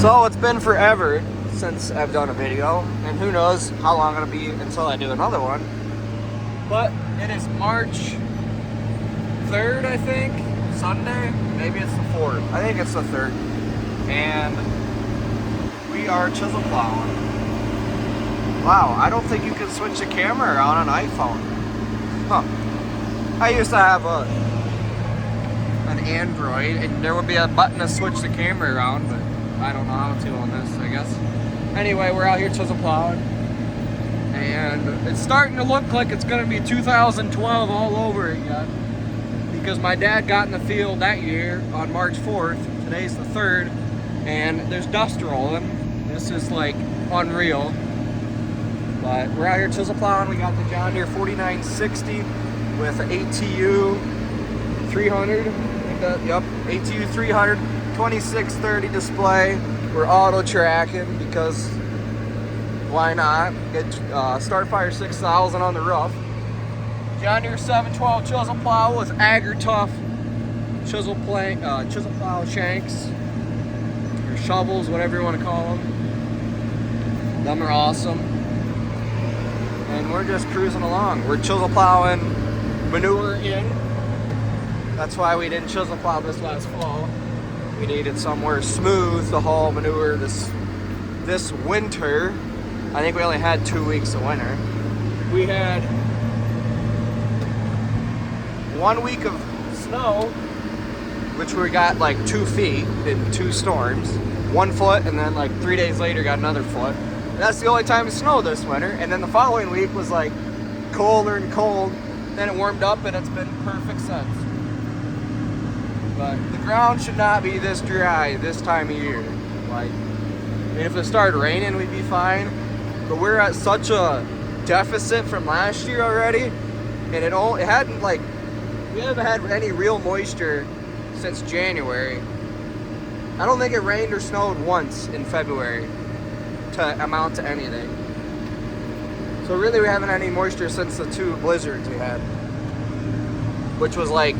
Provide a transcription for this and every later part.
So it's been forever since I've done a video, and who knows how long it'll be until I do another one. But it is March 3rd, I think, Sunday. Maybe it's the 4th. I think it's the 3rd. And we are chisel plowing. Wow, I don't think you can switch the camera on an iPhone. Huh. I used to have an Android, and there would be a button to switch the camera around, but I don't know how to on this, I guess. Anyway, we're out here chisel plowing, and it's starting to look like it's going to be 2012 all over again, because my dad got in the field that year on March 4th. Today's the 3rd, and there's dust rolling. This is like unreal. But we're out here chisel plowing. We got the John Deere 4960 with an ATU 300. Yep, ATU 300, 2630 display. We're auto tracking because why not? Get Starfire 6000 on the roof. John Deere 712 chisel plow with AgriTough chisel plow shanks or shovels, whatever you want to call them. Them are awesome. And we're just cruising along. We're chisel plowing manure in. That's why we didn't chisel plow this last fall. We needed somewhere smooth to haul manure this winter. I think we only had 2 weeks of winter. We had 1 week of snow, which we got like 2 feet in 2 storms. 1 foot, and then like 3 days later got another foot. And that's the only time it snowed this winter. And then the following week was like colder and cold. Then it warmed up, and it's been perfect since. But the ground should not be this dry this time of year. Like, if it started raining, we'd be fine. But we're at such a deficit from last year already, and it hadn't like, we haven't had any real moisture since January. I don't think it rained or snowed once in February to amount to anything. So really, we haven't had any moisture since the 2 blizzards we had, which was like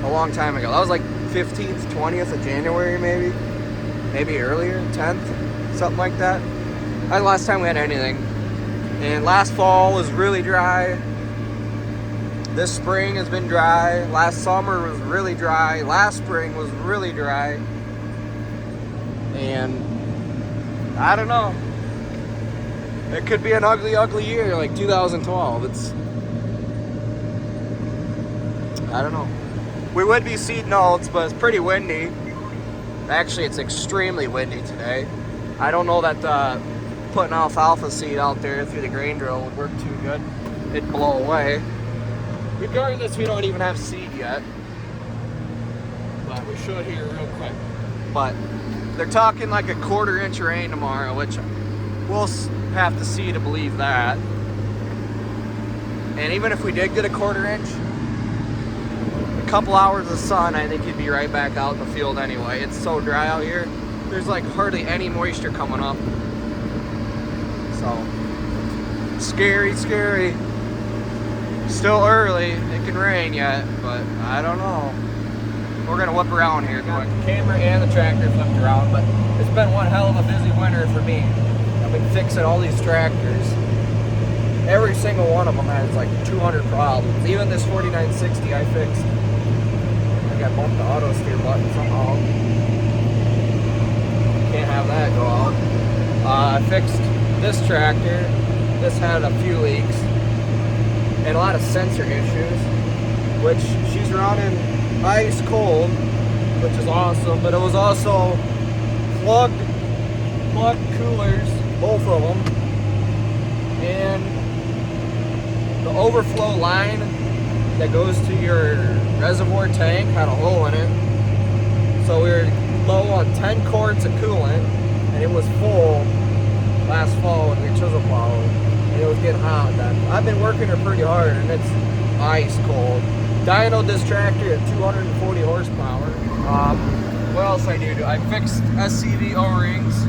a long time ago. That was like 15th, 20th of January, maybe earlier, 10th, something like that. That's the last time we had anything. And last fall was really dry. This spring has been dry. Last summer was really dry. Last spring was really dry. And I don't know. It could be an ugly, ugly year like 2012. I don't know. We would be seeding oats, but it's pretty windy. Actually, it's extremely windy today. I don't know that putting alfalfa seed out there through the grain drill would work too good. It'd blow away. Regardless, we don't even have seed yet. But we should here real quick. But they're talking like a 1/4 inch of rain tomorrow, which we'll have to see to believe that. And even if we did get a 1/4 inch, a couple hours of sun, I think you'd be right back out in the field anyway. It's so dry out here. There's like hardly any moisture coming up. So, scary, scary. Still early. It can rain yet, but I don't know. We're gonna whip around here quick. The camera and the tractor flipped around, but it's been one hell of a busy winter for me. I've been fixing all these tractors. Every single one of them has like 200 problems. Even this 4960 I fixed. I got both the auto steer buttons somehow. Can't have that go out. I fixed this tractor. This had a few leaks and a lot of sensor issues, which she's running ice cold, which is awesome, but it was also plugged coolers, both of them, and the overflow line that goes to your reservoir tank had a hole in it. So we were low on 10 quarts of coolant, and it was full last fall when we chisel plowed, and it was getting hot then. I've been working her pretty hard, and it's ice cold. Dynoed this tractor at 240 horsepower. What else I do? I fixed SCV O-rings.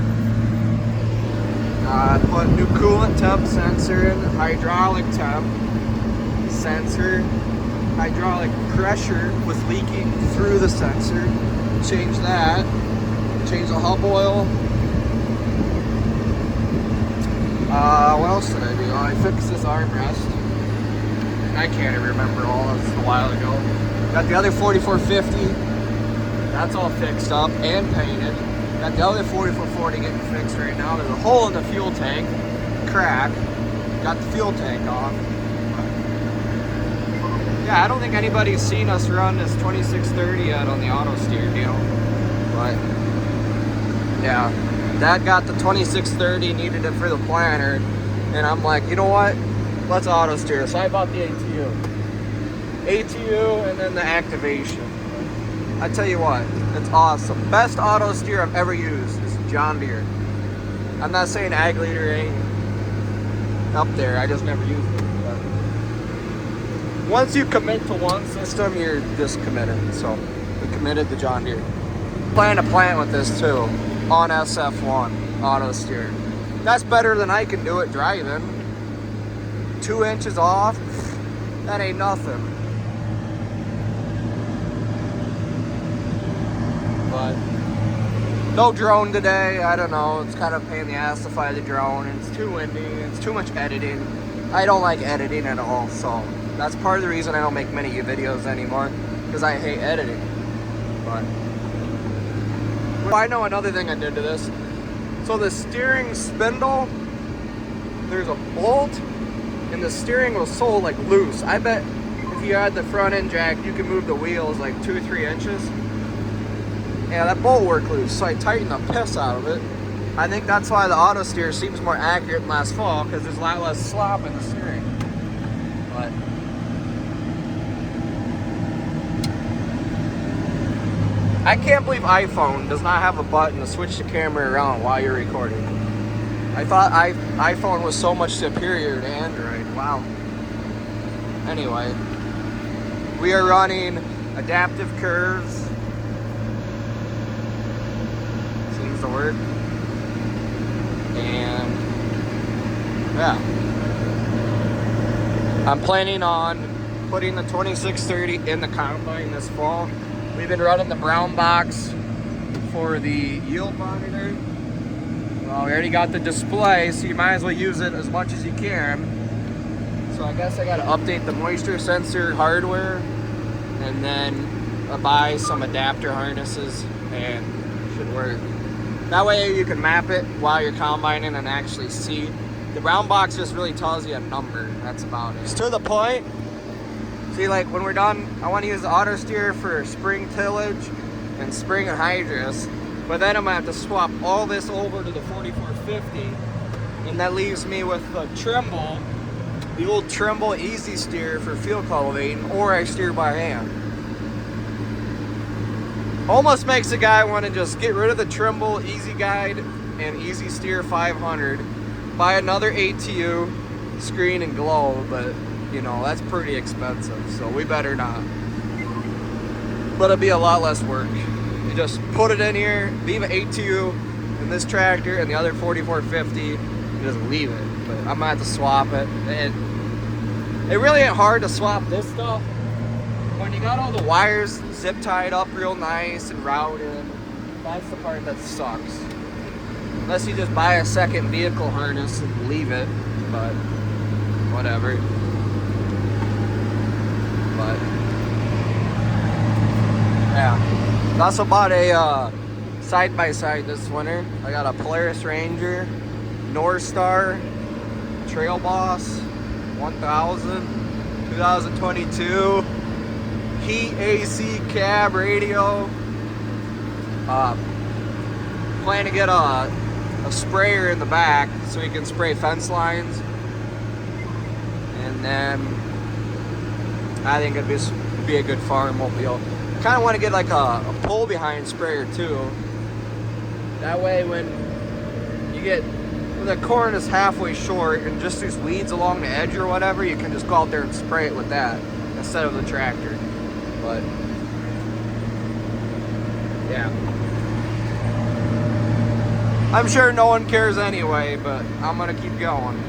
I put new coolant temp sensor in, hydraulic temp sensor. Hydraulic pressure was leaking through the sensor. Changed that. Change the hub oil. What else did I do? I fixed this armrest. I can't even remember all. This a while ago. Got the other 4450. That's all fixed up and painted. Got the other 4440 getting fixed right now. There's a hole in the fuel tank. Crack. Got the fuel tank off. Yeah, I don't think anybody's seen us run this 2630 yet on the auto steer deal. But yeah, Dad got the 2630, needed it for the planner, and I'm like, you know what? Let's auto steer. So I bought the ATU and then the activation. I tell you what, it's awesome. Best auto steer I've ever used is John Deere. I'm not saying Ag Leader ain't up there. I just never used it. But once you commit to one system, you're just committed. So we committed to John Deere. Plan to plant with this too on SF1 auto steer. That's better than I can do it driving. 2 inches off, that ain't nothing. But no drone today. I don't know. It's kind of a pain in the ass to fly the drone. It's too windy. It's too much editing. I don't like editing at all. So that's part of the reason I don't make many videos anymore, because I hate editing. But I know another thing I did to this. So the steering spindle, there's a bolt, and the steering was so like loose. I bet if you had the front end jack, you could move the wheels like 2 or 3 inches. Yeah, that bolt worked loose, so I tightened the piss out of it. I think that's why the auto steer seems more accurate than last fall, because there's a lot less slop in the steering. But I can't believe iPhone does not have a button to switch the camera around while you're recording. I thought iPhone was so much superior to Android. Wow. Anyway, we are running adaptive curves. Seems to work. And yeah, I'm planning on putting the 2630 in the combine this fall. We've been running the brown box for the yield monitor. Well, we already got the display, so you might as well use it as much as you can. So I guess I gotta update the moisture sensor hardware, and then buy some adapter harnesses, and it should work. That way you can map it while you're combining and actually see. The brown box just really tells you a number. That's about it. It's to the point. See, like when we're done, I want to use the auto steer for spring tillage and spring anhydrous, but then I'm gonna have to swap all this over to the 4450, and that leaves me with the Trimble, the old Trimble Easy Steer for field cultivating, or I steer by hand. Almost makes a guy want to just get rid of the Trimble Easy Guide and Easy Steer 500, buy another ATU screen and glow, but you know, that's pretty expensive, so we better not. But it'll be a lot less work. You just put it in here, leave an ATU in this tractor and the other 4450, and just leave it. But I'm gonna have to swap it. It really ain't hard to swap this stuff. When you got all the wires zip tied up real nice and routed, that's the part that sucks. Unless you just buy a second vehicle harness and leave it, but whatever. But yeah, I also bought a side-by-side this winter. I got a Polaris Ranger, North Star, Trail Boss 1000, 2022, heat AC cab radio. Plan to get a sprayer in the back so we can spray fence lines, and then I think it'd be a good farm mobile. Kind of want to get like a pull behind sprayer too. That way when the corn is halfway short and just there's weeds along the edge or whatever, you can just go out there and spray it with that instead of the tractor. But yeah, I'm sure no one cares anyway, but I'm gonna keep going.